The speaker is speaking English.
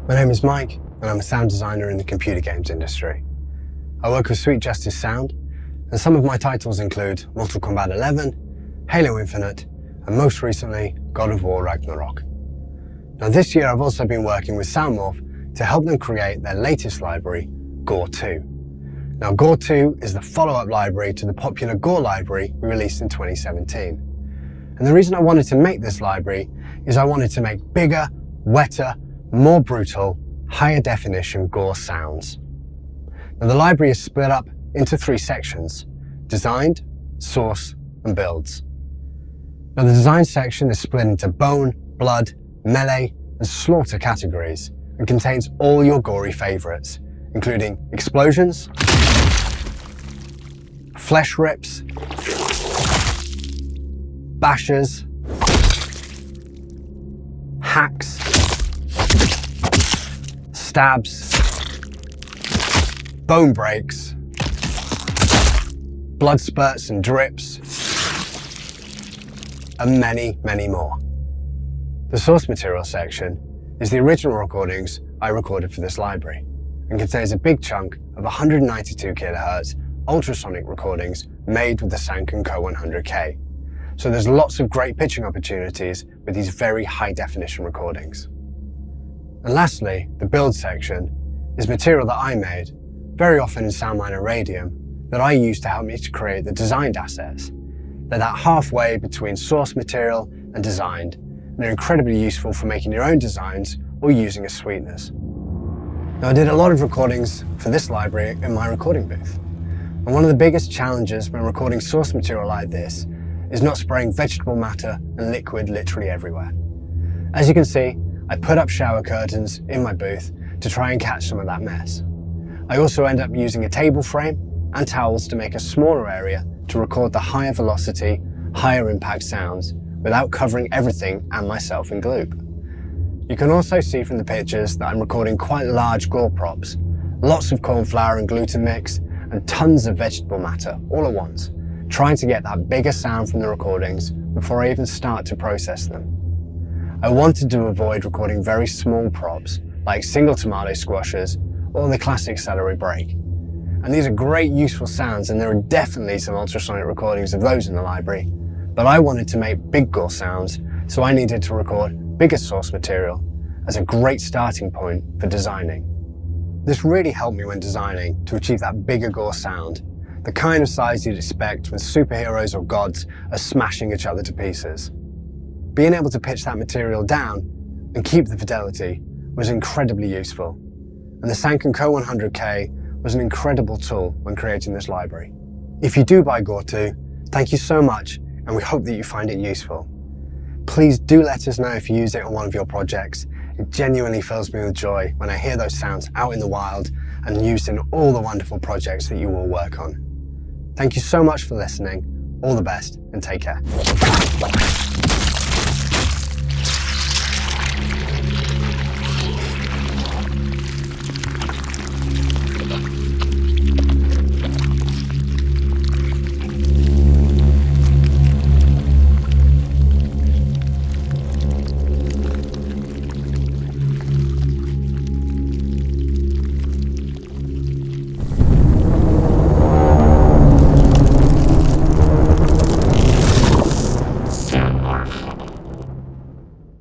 My name is Mike, and I'm a sound designer in the computer games industry. I work with Sweet Justice Sound, and some of my titles include Mortal Kombat 11, Halo Infinite, and most recently, God of War Ragnarok. Now this year I've also been working with SoundMorph to help them create their latest library, GORE 2. Now GORE 2 is the follow-up library to the popular GORE library we released in 2017. And the reason I wanted to make this library is I wanted to make bigger, wetter, more brutal, higher definition GORE sounds. Now the library is split up into 3 sections: designed, source, and builds. Now the design section is split into bone, blood, melee, and slaughter categories and contains all your gory favorites, including explosions, flesh rips, bashes, hacks, stabs, bone breaks, blood spurts and drips, and many, many more. The source material section is the original recordings I recorded for this library and contains a big chunk of 192 kHz ultrasonic recordings made with the Sanken-Co 100K. So there's lots of great pitching opportunities with these very high definition recordings. And lastly, the build section is material that I made, very often in SoundMiner Radium, that I use to help me to create the designed assets. They're that halfway between source material and designed, and they're incredibly useful for making your own designs or using as sweeteners. Now I did a lot of recordings for this library in my recording booth. And one of the biggest challenges when recording source material like this is not spraying vegetable matter and liquid literally everywhere. As you can see, I put up shower curtains in my booth to try and catch some of that mess. I also end up using a table frame and towels to make a smaller area to record the higher velocity, higher impact sounds without covering everything and myself in gloop. You can also see from the pictures that I'm recording quite large GORE props, lots of corn flour and gluten mix, and tons of vegetable matter all at once, trying to get that bigger sound from the recordings before I even start to process them. I wanted to avoid recording very small props like single tomato squashers or the classic celery break. And these are great useful sounds, and there are definitely some ultrasonic recordings of those in the library, but I wanted to make big GORE sounds, so I needed to record bigger source material as a great starting point for designing. This really helped me when designing to achieve that bigger GORE sound, the kind of size you'd expect when superheroes or gods are smashing each other to pieces. Being able to pitch that material down and keep the fidelity was incredibly useful, and the Sanken-Co 100K was an incredible tool when creating this library. If you do buy GORE 2, thank you so much, and we hope that you find it useful. Please do let us know if you use it on one of your projects. It genuinely fills me with joy when I hear those sounds out in the wild and used in all the wonderful projects that you will work on. Thank you so much for listening. All the best and take care.